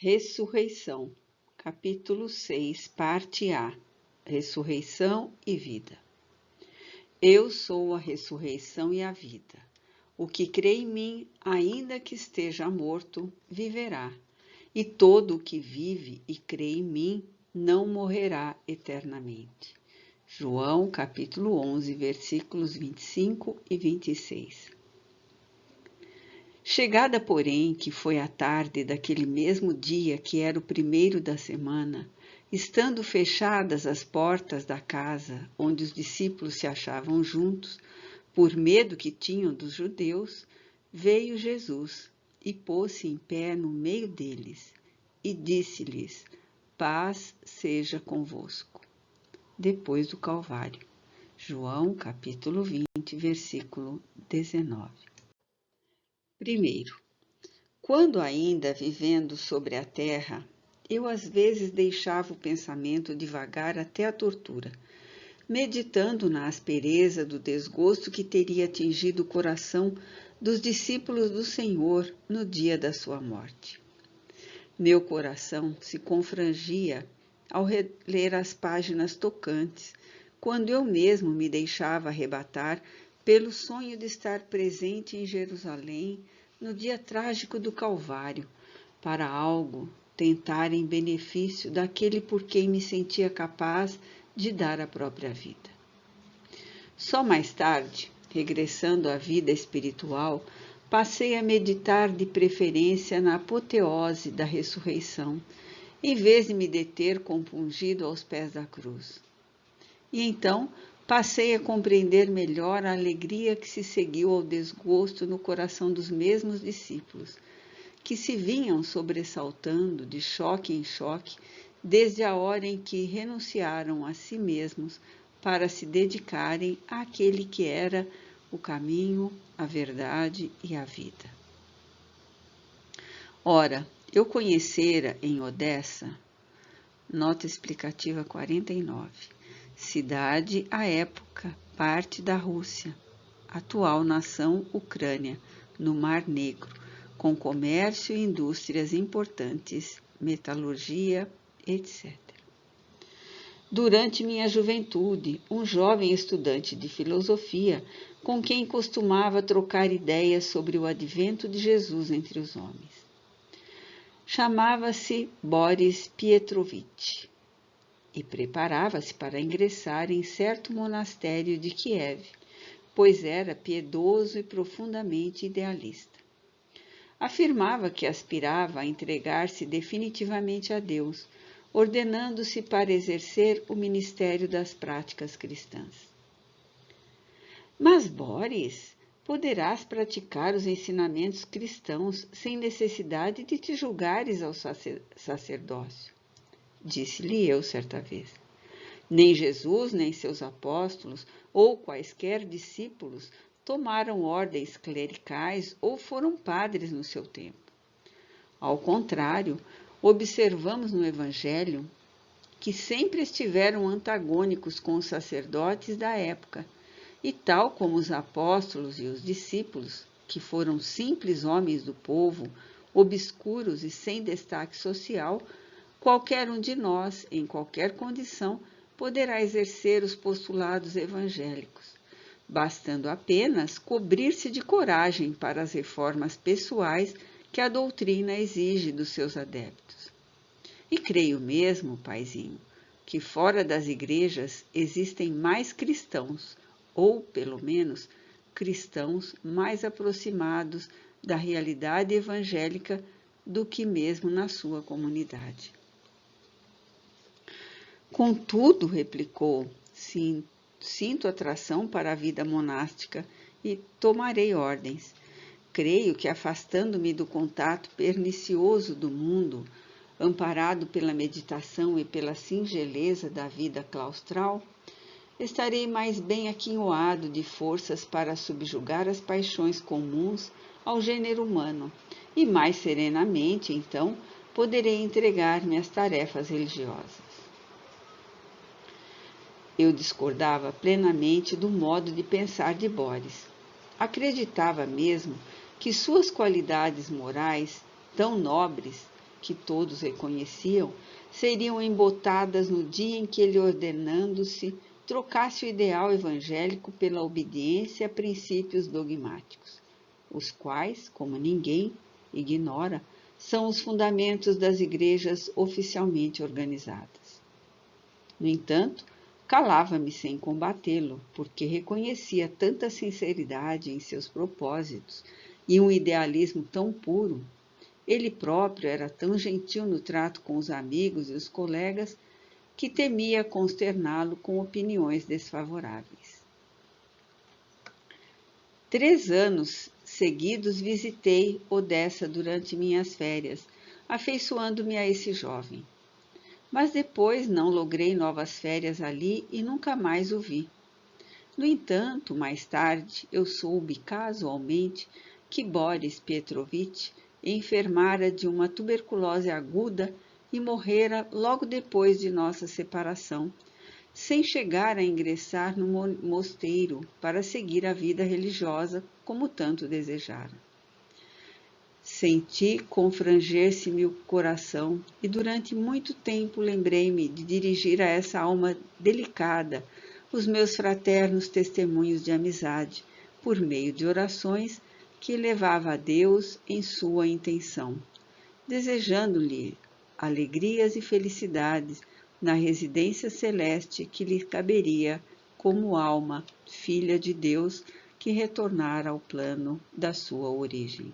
Ressurreição, capítulo 6, parte A. Ressurreição e vida. Eu sou a ressurreição e a vida. O que crê em mim, ainda que esteja morto, viverá. E todo o que vive e crê em mim não morrerá eternamente. João, capítulo 11, versículos 25 e 26. Chegada, porém, que foi a tarde daquele mesmo dia que era o primeiro da semana, estando fechadas as portas da casa onde os discípulos se achavam juntos, por medo que tinham dos judeus, veio Jesus e pôs-se em pé no meio deles e disse-lhes: Paz seja convosco. Depois do Calvário. João, capítulo 20, versículo 19. Primeiro, quando ainda vivendo sobre a terra, eu às vezes deixava o pensamento divagar até a tortura, meditando na aspereza do desgosto que teria atingido o coração dos discípulos do Senhor no dia da sua morte. Meu coração se confrangia ao ler as páginas tocantes, quando eu mesmo me deixava arrebatar pelo sonho de estar presente em Jerusalém no dia trágico do Calvário, para algo tentar em benefício daquele por quem me sentia capaz de dar a própria vida. Só mais tarde, regressando à vida espiritual, passei a meditar de preferência na apoteose da ressurreição, em vez de me deter compungido aos pés da cruz. E então passei a compreender melhor a alegria que se seguiu ao desgosto no coração dos mesmos discípulos, que se vinham sobressaltando de choque em choque desde a hora em que renunciaram a si mesmos para se dedicarem àquele que era o caminho, a verdade e a vida. Ora, eu conhecera em Odessa, nota explicativa 49, cidade à época, parte da Rússia, atual nação Ucrânia, no Mar Negro, com comércio e indústrias importantes, metalurgia, etc. Durante minha juventude, um jovem estudante de filosofia, com quem costumava trocar ideias sobre o advento de Jesus entre os homens. Chamava-se Boris Pietrovitch e preparava-se para ingressar em certo monastério de Kiev, pois era piedoso e profundamente idealista. Afirmava que aspirava a entregar-se definitivamente a Deus, ordenando-se para exercer o ministério das práticas cristãs. Mas, Boris, poderás praticar os ensinamentos cristãos sem necessidade de te julgares ao sacerdócio, disse-lhe eu certa vez. Nem Jesus, nem seus apóstolos ou quaisquer discípulos tomaram ordens clericais ou foram padres no seu tempo. Ao contrário, observamos no Evangelho que sempre estiveram antagônicos com os sacerdotes da época, e tal como os apóstolos e os discípulos, que foram simples homens do povo, obscuros e sem destaque social, qualquer um de nós, em qualquer condição, poderá exercer os postulados evangélicos, bastando apenas cobrir-se de coragem para as reformas pessoais que a doutrina exige dos seus adeptos. E creio mesmo, paizinho, que fora das igrejas existem mais cristãos, ou, pelo menos, cristãos mais aproximados da realidade evangélica do que mesmo na sua comunidade. Contudo, replicou, sinto atração para a vida monástica e tomarei ordens. Creio que, afastando-me do contato pernicioso do mundo, amparado pela meditação e pela singeleza da vida claustral, estarei mais bem aquinhoado de forças para subjugar as paixões comuns ao gênero humano e mais serenamente, então, poderei entregar-me às tarefas religiosas. Eu discordava plenamente do modo de pensar de Boris. Acreditava mesmo que suas qualidades morais, tão nobres, que todos reconheciam, seriam embotadas no dia em que ele, ordenando-se, trocasse o ideal evangélico pela obediência a princípios dogmáticos, os quais, como ninguém ignora, são os fundamentos das igrejas oficialmente organizadas. No entanto, calava-me sem combatê-lo, porque reconhecia tanta sinceridade em seus propósitos e um idealismo tão puro. Ele próprio era tão gentil no trato com os amigos e os colegas que temia consterná-lo com opiniões desfavoráveis. 3 anos seguidos visitei Odessa durante minhas férias, afeiçoando-me a esse jovem. Mas depois não logrei novas férias ali e nunca mais o vi. No entanto, mais tarde, eu soube casualmente que Boris Petrovitch enfermara de uma tuberculose aguda e morrera logo depois de nossa separação, sem chegar a ingressar no mosteiro para seguir a vida religiosa como tanto desejara. Senti confranger-se-me o coração e durante muito tempo lembrei-me de dirigir a essa alma delicada os meus fraternos testemunhos de amizade, por meio de orações que levava a Deus em sua intenção, desejando-lhe alegrias e felicidades na residência celeste que lhe caberia como alma, filha de Deus, que retornara ao plano da sua origem.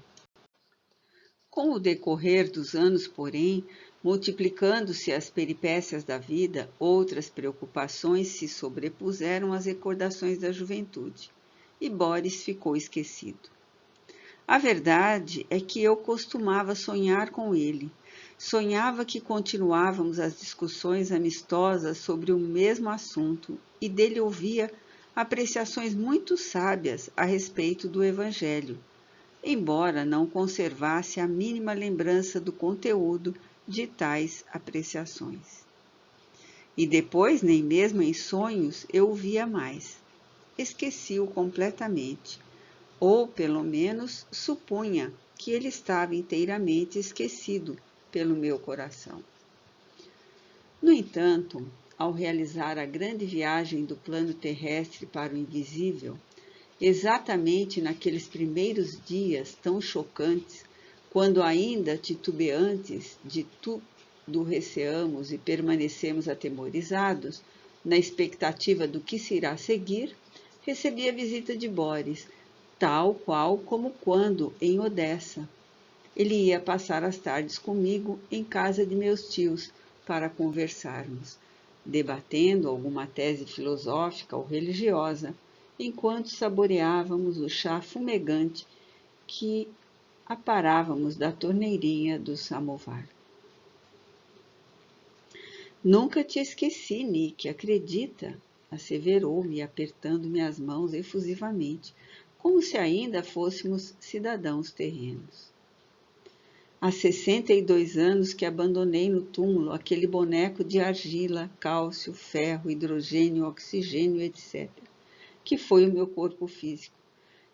Com o decorrer dos anos, porém, multiplicando-se as peripécias da vida, outras preocupações se sobrepuseram às recordações da juventude, e Boris ficou esquecido. A verdade é que eu costumava sonhar com ele. Sonhava que continuávamos as discussões amistosas sobre o mesmo assunto e dele ouvia apreciações muito sábias a respeito do Evangelho, embora não conservasse a mínima lembrança do conteúdo de tais apreciações. E depois, nem mesmo em sonhos, eu o via mais. Esqueci-o completamente, ou, pelo menos, supunha que ele estava inteiramente esquecido pelo meu coração. No entanto, ao realizar a grande viagem do plano terrestre para o invisível, exatamente naqueles primeiros dias tão chocantes, quando ainda titubeantes de tudo receamos e permanecemos atemorizados, na expectativa do que se irá seguir, recebi a visita de Boris, tal qual como quando em Odessa. Ele ia passar as tardes comigo em casa de meus tios para conversarmos, debatendo alguma tese filosófica ou religiosa, enquanto saboreávamos o chá fumegante que aparávamos da torneirinha do samovar. Nunca te esqueci, Nick, acredita? Asseverou-me, apertando-me as mãos efusivamente, como se ainda fôssemos cidadãos terrenos. Há 62 anos que abandonei no túmulo aquele boneco de argila, cálcio, ferro, hidrogênio, oxigênio, etc., que foi o meu corpo físico.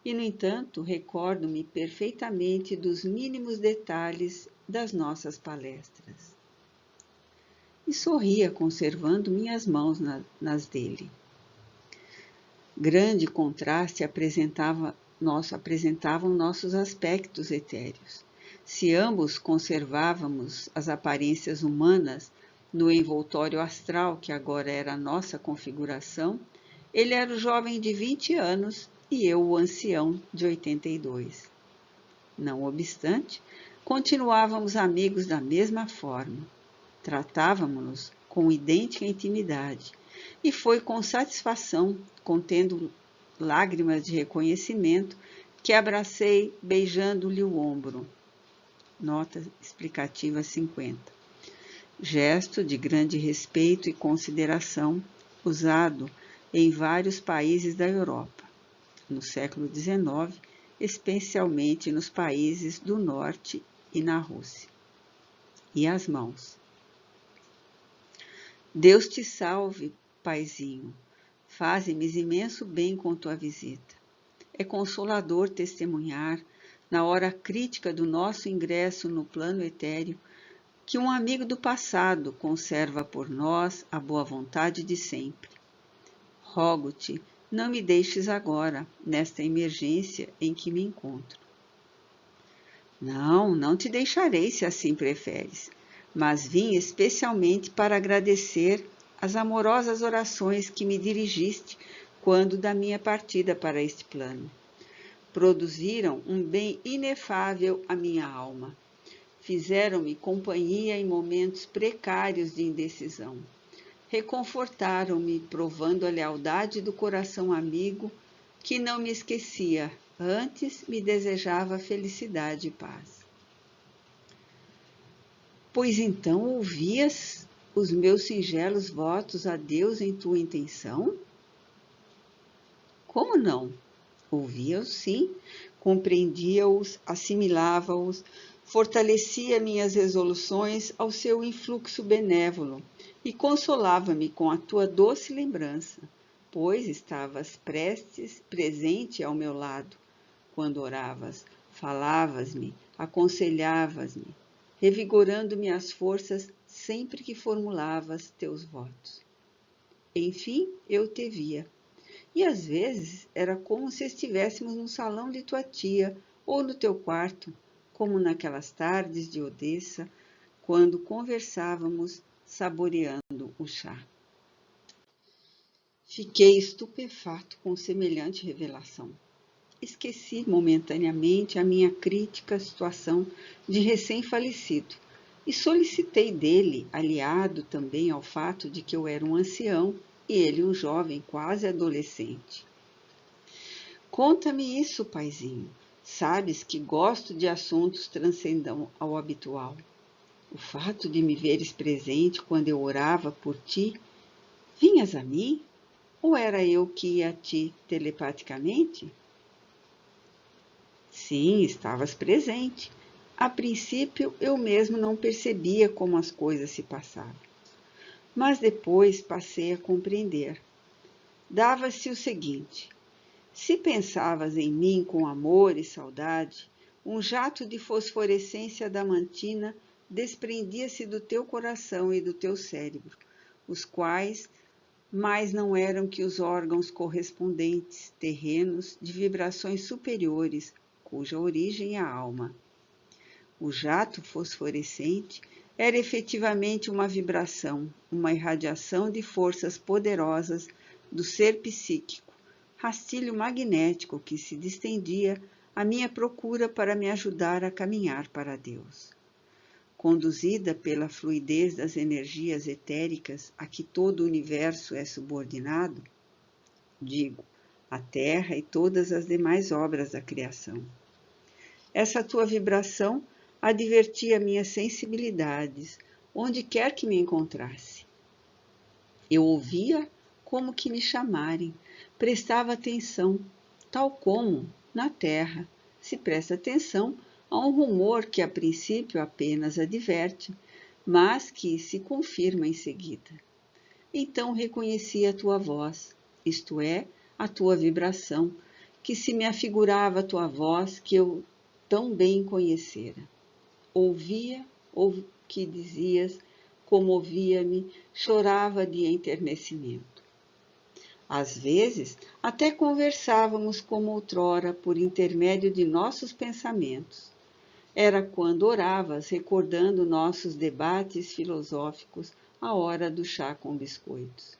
E, no entanto, recordo-me perfeitamente dos mínimos detalhes das nossas palestras. E sorria, conservando minhas mãos nas dele. Grande contraste apresentavam nossos aspectos etéreos. Se ambos conservávamos as aparências humanas no envoltório astral que agora era a nossa configuração, ele era o jovem de 20 anos e eu o ancião de 82. Não obstante, continuávamos amigos da mesma forma. Tratávamos-nos com idêntica intimidade, e foi com satisfação, contendo lágrimas de reconhecimento, que abracei, beijando-lhe o ombro. Nota explicativa 50. Gesto de grande respeito e consideração, usado em vários países da Europa, no século XIX, especialmente nos países do norte e na Rússia. E as mãos. Deus te salve, paizinho. Faze-me imenso bem com tua visita. É consolador testemunhar, na hora crítica do nosso ingresso no plano etéreo, que um amigo do passado conserva por nós a boa vontade de sempre. Rogo-te, não me deixes agora, nesta emergência em que me encontro. Não, não te deixarei se assim preferes, mas vim especialmente para agradecer as amorosas orações que me dirigiste quando da minha partida para este plano. Produziram um bem inefável à minha alma. Fizeram-me companhia em momentos precários de indecisão. Reconfortaram-me, provando a lealdade do coração amigo, que não me esquecia, antes me desejava felicidade e paz. Pois então ouvias os meus singelos votos a Deus em tua intenção? Como não? Ouvia-os, sim, compreendia-os, assimilava-os, fortalecia minhas resoluções ao seu influxo benévolo e consolava-me com a tua doce lembrança, pois estavas presente ao meu lado, quando oravas, falavas-me, aconselhavas-me, revigorando-me as forças sempre que formulavas teus votos. Enfim, eu te via. E às vezes era como se estivéssemos no salão de tua tia ou no teu quarto, como naquelas tardes de Odessa, quando conversávamos saboreando o chá. Fiquei estupefato com semelhante revelação. Esqueci momentaneamente a minha crítica situação de recém-falecido e solicitei dele, aliado também ao fato de que eu era um ancião e ele um jovem quase adolescente. Conta-me isso, paizinho. Sabes que gosto de assuntos transcendam ao habitual. O fato de me veres presente quando eu orava por ti, vinhas a mim? Ou era eu que ia a ti telepaticamente? Sim, estavas presente. A princípio, eu mesmo não percebia como as coisas se passavam. Mas depois passei a compreender. Dava-se o seguinte: se pensavas em mim com amor e saudade, um jato de fosforescência adamantina desprendia-se do teu coração e do teu cérebro, os quais mais não eram que os órgãos correspondentes, terrenos de vibrações superiores, cuja origem é a alma. O jato fosforescente era efetivamente uma vibração, uma irradiação de forças poderosas do ser psíquico, rastilho magnético que se distendia à minha procura para me ajudar a caminhar para Deus. Conduzida pela fluidez das energias etéricas a que todo o universo é subordinado, digo, a Terra e todas as demais obras da criação. Essa tua vibração advertia minhas sensibilidades, onde quer que me encontrasse. Eu ouvia como que me chamarem, prestava atenção, tal como, na Terra, se presta atenção a um rumor que a princípio apenas adverte, mas que se confirma em seguida. Então reconheci a tua voz, isto é, a tua vibração, que se me afigurava a tua voz que eu tão bem conhecera. Ouvia o que dizias, comovia-me, chorava de enternecimento. Às vezes, até conversávamos como outrora por intermédio de nossos pensamentos. Era quando oravas, recordando nossos debates filosóficos à hora do chá com biscoitos.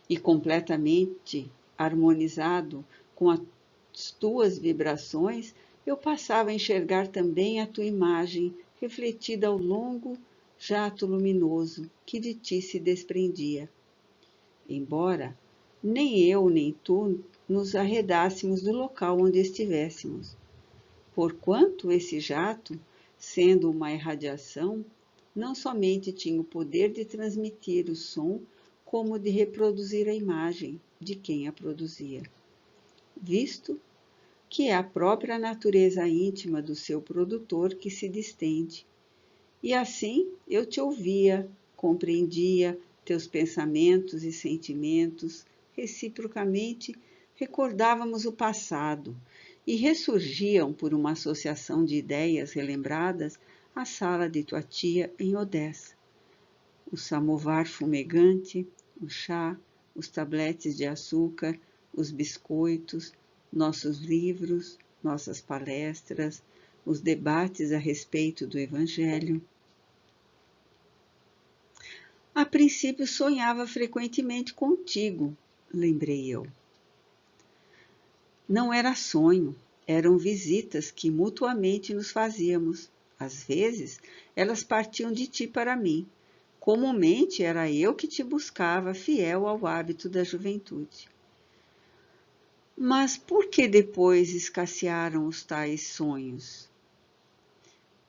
E completamente harmonizado com as tuas vibrações, eu passava a enxergar também a tua imagem refletida ao longo jato luminoso que de ti se desprendia. Embora nem eu nem tu nos arredássemos do local onde estivéssemos, porquanto esse jato, sendo uma irradiação, não somente tinha o poder de transmitir o som, como de reproduzir a imagem de quem a produzia, visto que é a própria natureza íntima do seu produtor que se distende. E assim eu te ouvia, compreendia teus pensamentos e sentimentos, reciprocamente recordávamos o passado e ressurgiam por uma associação de ideias relembradas a sala de tua tia em Odessa. O samovar fumegante, o chá, os tabletes de açúcar, os biscoitos, nossos livros, nossas palestras, os debates a respeito do Evangelho. A princípio sonhava frequentemente contigo, lembrei eu. Não era sonho, eram visitas que mutuamente nos fazíamos. Às vezes, elas partiam de ti para mim. Comumente era eu que te buscava, fiel ao hábito da juventude. Mas por que depois escassearam os tais sonhos?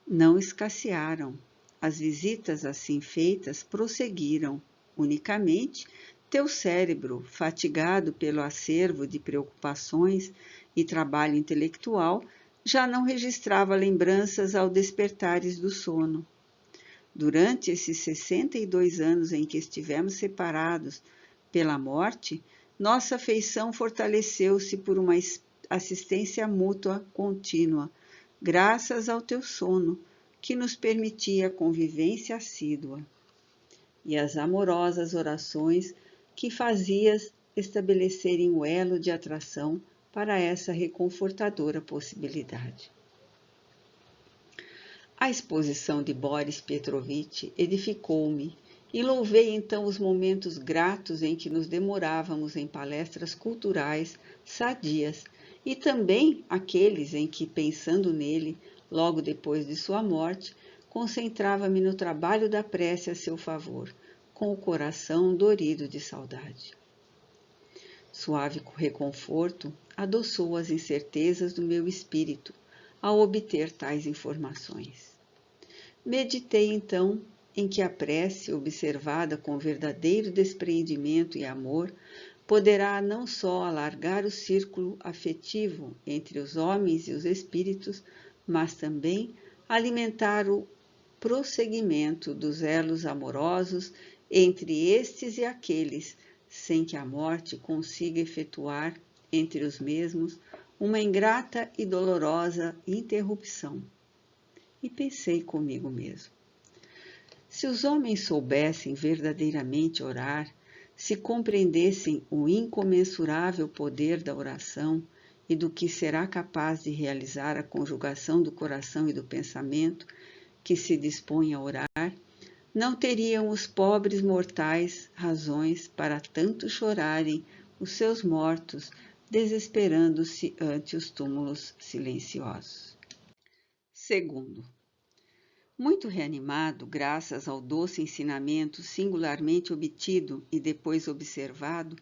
Não escassearam. As visitas assim feitas prosseguiram. Unicamente, teu cérebro, fatigado pelo acervo de preocupações e trabalho intelectual, já não registrava lembranças ao despertares do sono. Durante esses 62 anos em que estivemos separados pela morte, nossa afeição fortaleceu-se por uma assistência mútua contínua, graças ao teu sono, que nos permitia a convivência assídua, e as amorosas orações que fazias estabelecerem o elo de atração para essa reconfortadora possibilidade. A exposição de Boris Petrovich edificou-me e louvei então os momentos gratos em que nos demorávamos em palestras culturais sadias e também aqueles em que, pensando nele, logo depois de sua morte, concentrava-me no trabalho da prece a seu favor, com o coração dorido de saudade. Suave reconforto adoçou as incertezas do meu espírito ao obter tais informações. Meditei então em que a prece, observada com verdadeiro despreendimento e amor, poderá não só alargar o círculo afetivo entre os homens e os espíritos, mas também alimentar o prosseguimento dos elos amorosos entre estes e aqueles, sem que a morte consiga efetuar entre os mesmos uma ingrata e dolorosa interrupção. E pensei comigo mesmo: se os homens soubessem verdadeiramente orar, se compreendessem o incomensurável poder da oração e do que será capaz de realizar a conjugação do coração e do pensamento que se dispõe a orar, não teriam os pobres mortais razões para tanto chorarem os seus mortos, desesperando-se ante os túmulos silenciosos. Segundo, muito reanimado, graças ao doce ensinamento singularmente obtido e depois observado,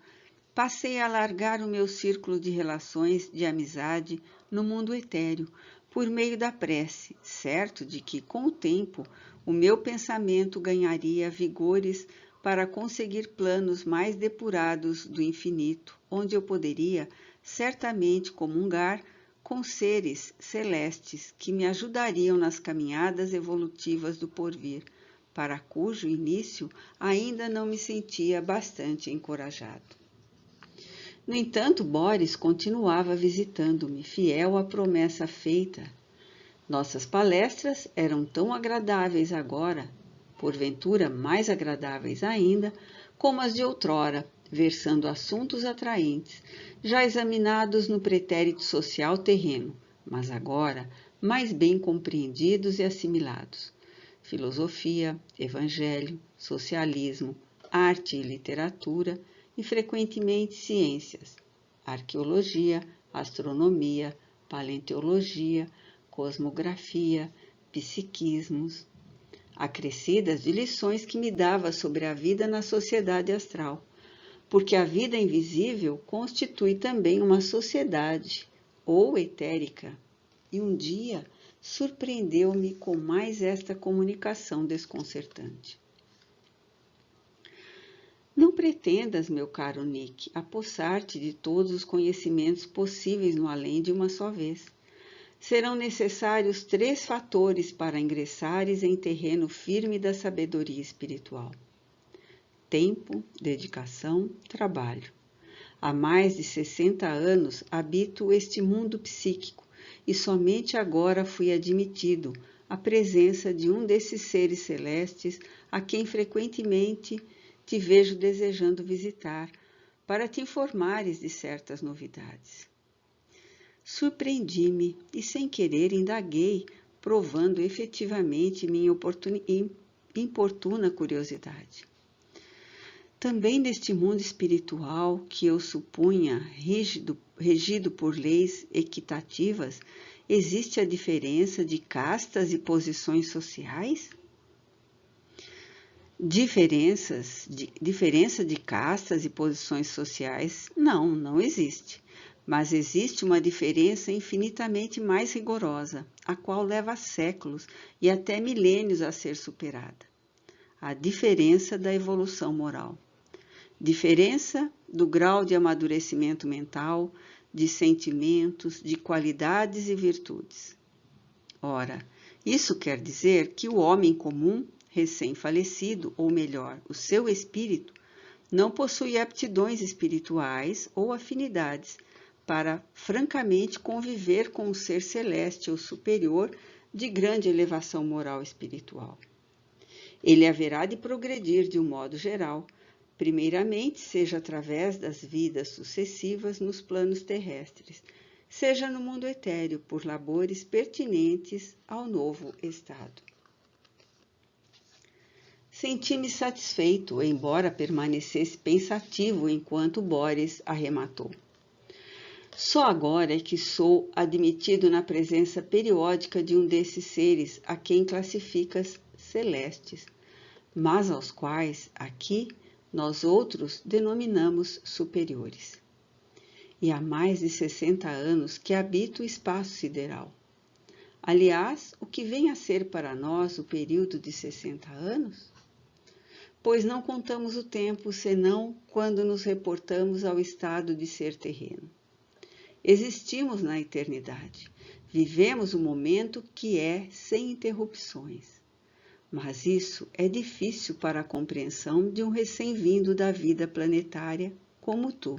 passei a alargar o meu círculo de relações de amizade no mundo etéreo, por meio da prece, certo de que, com o tempo, o meu pensamento ganharia vigores para conseguir planos mais depurados do infinito, onde eu poderia certamente comungar com seres celestes que me ajudariam nas caminhadas evolutivas do porvir, para cujo início ainda não me sentia bastante encorajado. No entanto, Boris continuava visitando-me, fiel à promessa feita. Nossas palestras eram tão agradáveis agora, porventura mais agradáveis ainda, como as de outrora, versando assuntos atraentes, já examinados no pretérito social terreno, mas agora mais bem compreendidos e assimilados. Filosofia, evangelho, socialismo, arte e literatura, e frequentemente ciências, arqueologia, astronomia, paleontologia, cosmografia, psiquismos, acrescidas de lições que me dava sobre a vida na sociedade astral, porque a vida invisível constitui também uma sociedade, ou etérica, e um dia surpreendeu-me com mais esta comunicação desconcertante. Não pretendas, meu caro Nick, apossar-te de todos os conhecimentos possíveis no além de uma só vez. Serão necessários 3 fatores para ingressares em terreno firme da sabedoria espiritual: tempo, dedicação, trabalho. Há mais de 60 anos habito este mundo psíquico e somente agora fui admitido a presença de um desses seres celestes a quem frequentemente te vejo desejando visitar, para te informares de certas novidades. Surpreendi-me e, sem querer, indaguei, provando efetivamente minha importuna curiosidade. Também neste mundo espiritual, que eu supunha regido por leis equitativas, existe a diferença de castas e posições sociais? Diferença de castas e posições sociais? Não existe. Mas existe uma diferença infinitamente mais rigorosa, a qual leva séculos e até milênios a ser superada. A diferença da evolução moral. Diferença do grau de amadurecimento mental, de sentimentos, de qualidades e virtudes. Ora, isso quer dizer que o homem comum, recém-falecido, ou melhor, o seu espírito, não possui aptidões espirituais ou afinidades para francamente conviver com um ser celeste ou superior de grande elevação moral e espiritual. Ele haverá de progredir de um modo geral, primeiramente, seja através das vidas sucessivas nos planos terrestres, seja no mundo etéreo, por labores pertinentes ao novo estado. Senti-me satisfeito, embora permanecesse pensativo enquanto Boris arrematou. Só agora é que sou admitido na presença periódica de um desses seres a quem classificas celestes, mas aos quais, aqui, nós outros denominamos superiores. E há mais de 60 anos que habito o espaço sideral. Aliás, o que vem a ser para nós o período de 60 anos? Pois não contamos o tempo senão quando nos reportamos ao estado de ser terreno. Existimos na eternidade, vivemos o momento que é sem interrupções. Mas isso é difícil para a compreensão de um recém-vindo da vida planetária como tu.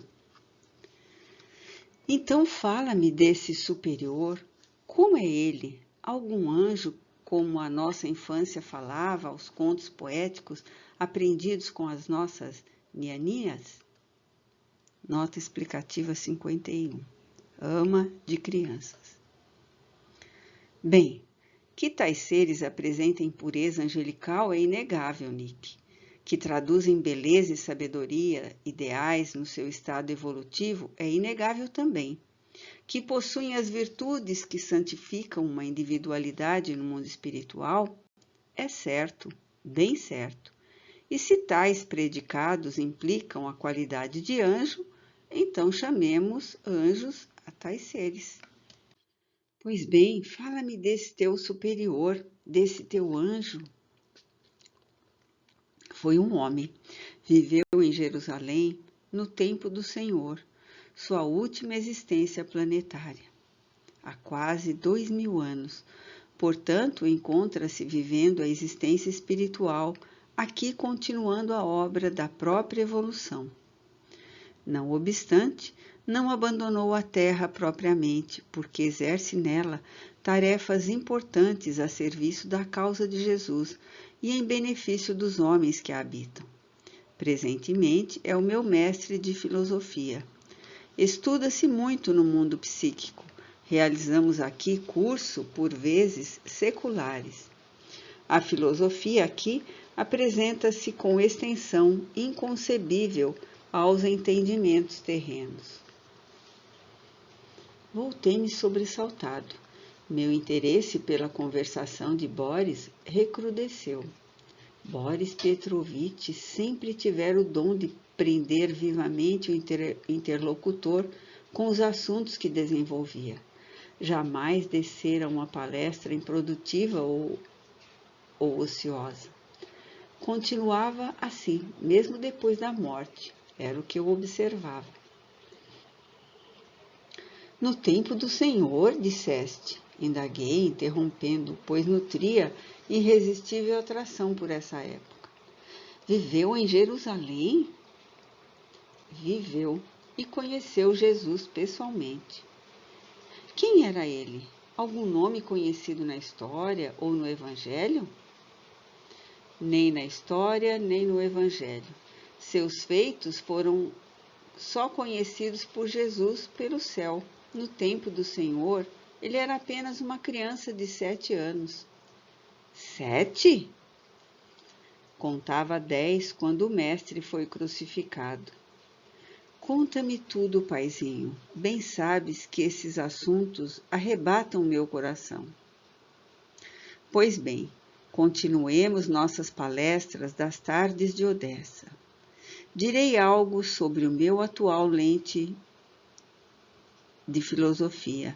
Então fala-me desse superior. Como é ele? Algum anjo, como a nossa infância falava aos contos poéticos aprendidos com as nossas nianias? Nota explicativa 51. Ama de crianças. Bem, que tais seres apresentem pureza angelical é inegável, Nick. Que traduzem beleza e sabedoria ideais no seu estado evolutivo é inegável também. Que possuem as virtudes que santificam uma individualidade no mundo espiritual é certo, bem certo. E se tais predicados implicam a qualidade de anjo, então chamemos anjos a tais seres. Pois bem, fala-me desse teu superior, desse teu anjo. Foi um homem, viveu em Jerusalém no tempo do Senhor, sua última existência planetária, há quase 2000 anos. Portanto, encontra-se vivendo a existência espiritual, aqui continuando a obra da própria evolução. Não obstante, não abandonou a terra propriamente, porque exerce nela tarefas importantes a serviço da causa de Jesus e em benefício dos homens que a habitam. Presentemente é o meu mestre de filosofia. Estuda-se muito no mundo psíquico. Realizamos aqui curso, por vezes, seculares. A filosofia aqui apresenta-se com extensão inconcebível aos entendimentos terrenos. Voltei-me sobressaltado. Meu interesse pela conversação de Boris recrudesceu. Boris Petrovitch sempre tivera o dom de prender vivamente o interlocutor com os assuntos que desenvolvia. Jamais descera uma palestra improdutiva ou ociosa. Continuava assim, mesmo depois da morte. Era o que eu observava. No tempo do Senhor, disseste, indaguei, interrompendo, pois nutria irresistível atração por essa época. Viveu em Jerusalém? Viveu e conheceu Jesus pessoalmente. Quem era ele? algum nome conhecido na história ou no Evangelho? Nem na história, nem no Evangelho. Seus feitos foram só conhecidos por Jesus pelo céu. No tempo do Senhor, ele era apenas uma criança de 7 anos. 7? Contava 10 quando o mestre foi crucificado. Conta-me tudo, paizinho. Bem sabes que esses assuntos arrebatam meu coração. Pois bem, continuemos nossas palestras das tardes de Odessa. Direi algo sobre o meu atual lente de filosofia.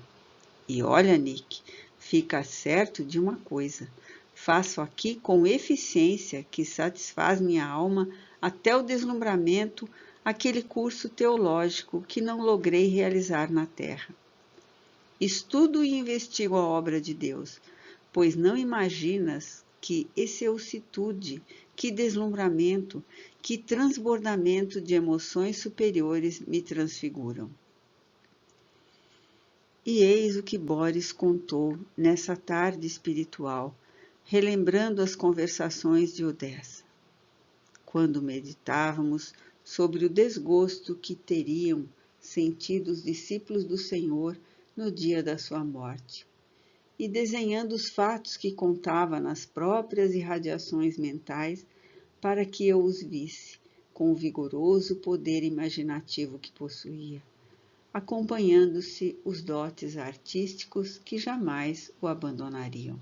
E olha, Nick, fica certo de uma coisa. Faço aqui com eficiência que satisfaz minha alma até o deslumbramento aquele curso teológico que não logrei realizar na terra. Estudo e investigo a obra de Deus, pois não imaginas que excelsitude, que deslumbramento, que transbordamento de emoções superiores me transfiguram. E eis o que Boris contou nessa tarde espiritual, relembrando as conversações de Odessa, quando meditávamos sobre o desgosto que teriam sentido os discípulos do Senhor no dia da sua morte, e desenhando os fatos que contava nas próprias irradiações mentais para que eu os visse, com o vigoroso poder imaginativo que possuía, acompanhando-se os dotes artísticos que jamais o abandonariam.